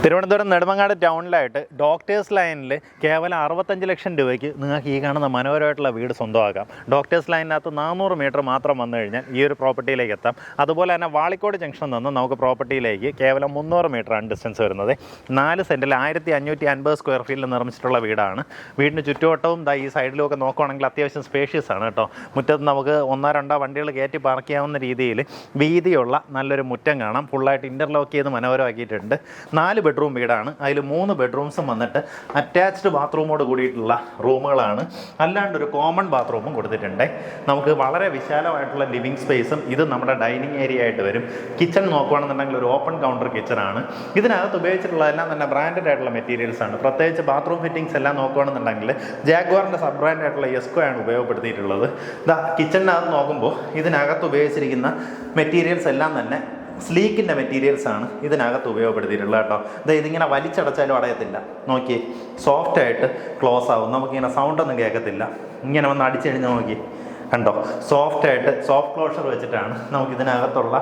Thiruvananthapuram Nedumangad ടൗണിലായിട്ട് doctors ലൈനിൽ കേവലം 65 ലക്ഷം രൂപയ്ക്ക് നിങ്ങൾക്ക് ഈ കാണുന്ന മനോഹരമായിട്ടുള്ള വീട് സ്വന്തമാക്കാം. ഡോക്ടേഴ്സ് ലൈനിനകത്ത് 400 മീറ്റർ മാത്രം വന്നു കഴിഞ്ഞാൽ ഈ ഒരു പ്രോപ്പർട്ടിയിലേക്ക് എത്താം. അതുപോലെ തന്നെ വാളിക്കോട് ജംഗ്ഷനിൽ നിന്ന് നമുക്ക് പ്രോപ്പർട്ടിയിലേക്ക് കേവലം 300 മീറ്ററാണ് ഡിസ്റ്റൻസ് വരുന്നത്. 4 സെൻറ്റിൽ 1550 സ്ക്വയർ ഫീറ്റിൽ നിർമ്മിച്ചിട്ടുള്ള വീടാണ്. വീടിന് ചുറ്റുവട്ടവും ഈ സൈഡിലുമൊക്കെ നോക്കുകയാണെങ്കിൽ അത്യാവശ്യം സ്പേഷ്യസ് ആണ് കേട്ടോ. മുറ്റത്ത് നമുക്ക് 1-2 വണ്ടികൾ കയറ്റി പാർക്ക് ചെയ്യാവുന്ന രീതിയിൽ വീതിയുള്ള നല്ലൊരു മുറ്റം കാണാം. ഫുള്ളായിട്ട് ഇൻ്റർലോക്ക് ചെയ്ത് മനോഹരമാക്കിയിട്ടുണ്ട്. 4 ബെഡ്റൂം വീടാണ്. അതിൽ 3 ബെഡ്റൂംസും വന്നിട്ട് അറ്റാച്ച്ഡ് ബാത്റൂമോട് കൂടിയിട്ടുള്ള റൂമുകളാണ്. അല്ലാണ്ട് ഒരു കോമൺ ബാത്റൂമും കൊടുത്തിട്ടുണ്ട്. നമുക്ക് വളരെ വിശാലമായിട്ടുള്ള ലിവിങ് സ്പേസും ഇത് നമ്മുടെ ഡൈനിങ് ഏരിയ ആയിട്ട് വരും. കിച്ചൺ നോക്കുകയാണെന്നുണ്ടെങ്കിൽ ഒരു ഓപ്പൺ കൗണ്ടർ കിച്ചണാണ്. ഇതിനകത്ത് ഉപയോഗിച്ചിട്ടുള്ളതെല്ലാം തന്നെ ബ്രാൻഡഡ് ആയിട്ടുള്ള മെറ്റീരിയൽസ് ആണ്. പ്രത്യേകിച്ച് ബാത്റൂം ഫിറ്റിംഗ്സ് എല്ലാം നോക്കുകയാണെന്നുണ്ടെങ്കിൽ ജാഗ്വാറിൻ്റെ സബ് ബ്രാൻഡ് ആയിട്ടുള്ള എസ്കോ ആണ് ഉപയോഗപ്പെടുത്തിയിട്ടുള്ളത്. കിച്ചണിനകത്ത് നോക്കുമ്പോൾ ഇതിനകത്ത് ഉപയോഗിച്ചിരിക്കുന്ന മെറ്റീരിയൽസ് എല്ലാം തന്നെ സ്ലീക്കിൻ്റെ മെറ്റീരിയൽസാണ് ഇതിനകത്ത് ഉപയോഗപ്പെടുത്തിയിട്ടുള്ളത് കേട്ടോ. ഇതിങ്ങനെ വലിച്ചടച്ചാലും അടയത്തില്ല. നോക്കി സോഫ്റ്റായിട്ട് ക്ലോസ് ആവും. നമുക്കിങ്ങനെ സൗണ്ടൊന്നും കേൾക്കത്തില്ല. ഇങ്ങനെ വന്ന് അടിച്ചു കഴിഞ്ഞാൽ നോക്കി കണ്ടോ, സോഫ്റ്റായിട്ട് സോഫ്റ്റ് ക്ലോഷർ വെച്ചിട്ടാണ് നമുക്കിതിനകത്തുള്ള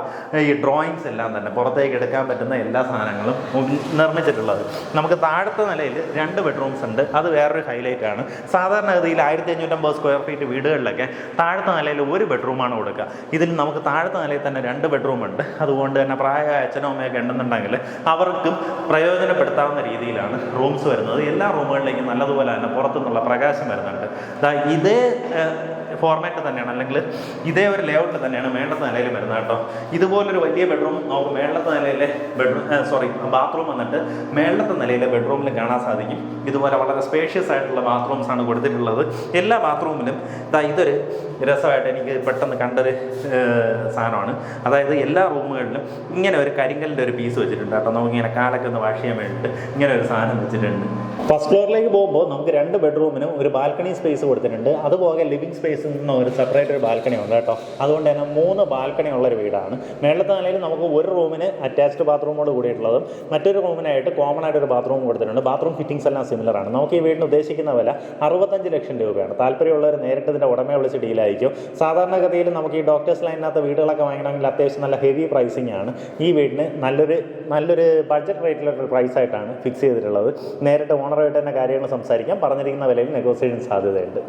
ഈ ഡ്രോയിങ്സ് എല്ലാം തന്നെ പുറത്തേക്ക് എടുക്കാൻ പറ്റുന്ന എല്ലാ സാധനങ്ങളും നിർമ്മിച്ചിട്ടുള്ളത്. നമുക്ക് താഴത്തെ നിലയിൽ 2 ബെഡ്റൂംസ് ഉണ്ട്. അത് വേറൊരു ഹൈലൈറ്റ് ആണ്. സാധാരണഗതിയിൽ 1550 സ്ക്വയർ ഫീറ്റ് വീടുകളിലൊക്കെ താഴത്തെ നിലയിൽ 1 ബെഡ്റൂമാണ് കൊടുക്കുക. ഇതിൽ നമുക്ക് താഴത്തെ നിലയിൽ തന്നെ 2 ബെഡ്റൂം ഉണ്ട്. അതുകൊണ്ട് തന്നെ പ്രായമായ അച്ഛനോ അമ്മയൊക്കെ ഉണ്ടെന്നുണ്ടെങ്കിൽ അവർക്കും പ്രയോജനപ്പെടുത്താവുന്ന രീതിയിലാണ് റൂംസ് വരുന്നത്. എല്ലാ റൂമുകളിലേക്കും നല്ലതുപോലെ തന്നെ പുറത്തുനിന്നുള്ള പ്രകാശം വരുന്നുണ്ട്. ഇതേ ഫോർമാറ്റ് തന്നെയാണ്, അല്ലെങ്കിൽ ഇതേ ഒരു ലേഔട്ട് തന്നെയാണ് മേളത്തെ നിലയിൽ വരുന്നത് കേട്ടോ. ഇതുപോലൊരു വലിയ ബെഡ്റൂം നമുക്ക് മേളത്തെ നിലയിലെ ബാത്റൂം വന്നിട്ട് മേളത്തെ നിലയിലെ ബെഡ്റൂമിൽ കാണാൻ സാധിക്കും. ഇതുപോലെ വളരെ സ്പേഷ്യസ് ആയിട്ടുള്ള ബാത്റൂംസ് ആണ് കൊടുത്തിട്ടുള്ളത്. എല്ലാ ബാത്റൂമിലും ഇതൊരു രസമായിട്ട് എനിക്ക് പെട്ടെന്ന് കണ്ടൊരു സാധനമാണ്. അതായത് എല്ലാ റൂമുകളിലും ഇങ്ങനെ ഒരു കരിങ്കലിൻ്റെ ഒരു പീസ് വെച്ചിട്ടുണ്ട് കേട്ടോ. നമുക്കിങ്ങനെ കാലൊക്കെ ഒന്ന് വാഷ് ചെയ്യാൻ വേണ്ടിയിട്ട് ഇങ്ങനെ ഒരു സാധനം വെച്ചിട്ടുണ്ട്. ഫസ്റ്റ് ഫ്ലോറിലേക്ക് പോകുമ്പോൾ നമുക്ക് 2 ബെഡ്റൂമിനും ഒരു ബാൽക്കണി സ്പേസ് കൊടുത്തിട്ടുണ്ട്. അതുപോലെ ലിവിങ് സ്പേസിൽ നിന്ന് ഒരു സെപ്പറേറ്റ് ഒരു ബാൽക്കണി ഉണ്ട് കേട്ടോ. അതുകൊണ്ട് തന്നെ 3 ബാൽക്കണി ഉള്ളൊരു വീടാണ്. മേളത്തെ നിലയിൽ നമുക്ക് ഒരു റൂമിന് അറ്റാച്ച്ഡ് ബാത്റൂമോട് കൂടിയിട്ടുള്ളതും മറ്റൊരു റൂമിനായിട്ട് കോമൺ ആയിട്ട് ഒരു ബാത്റൂം കൊടുത്തിട്ടുണ്ട്. ബാത്റൂം ഫിറ്റിംഗ്സ് എല്ലാം സിമിലർ ആണ്. നമുക്ക് ഈ വീടിന് ഉദ്ദേശിക്കുന്ന വില 65 ലക്ഷം രൂപയാണ്. താല്പര്യമുള്ളവർ നേരിട്ട് ഇതിൻ്റെ ഉടമയെ വിളിച്ച് ഡീലായിരിക്കും. സാധാരണഗതിയിൽ നമുക്ക് ഈ ഡോക്ടേഴ്സ് ലൈനിനകത്ത് വീടുകളൊക്കെ വാങ്ങണമെങ്കിൽ അത്യാവശ്യം നല്ല ഹെവി പ്രൈസിങ് ആണ്. ഈ വീടിന് നല്ലൊരു ബഡ്ജറ്റ് റേറ്റിലൊരു പ്രൈസായിട്ടാണ് ഫിക്സ് ചെയ്തിട്ടുള്ളത്. നേരിട്ട് ഓണറായിട്ട് തന്നെ കാര്യങ്ങൾ സംസാരിക്കാം. പറഞ്ഞിരിക്കുന്ന വിലയിൽ നെഗോസിയേഷൻ സാധ്യതയുണ്ട്.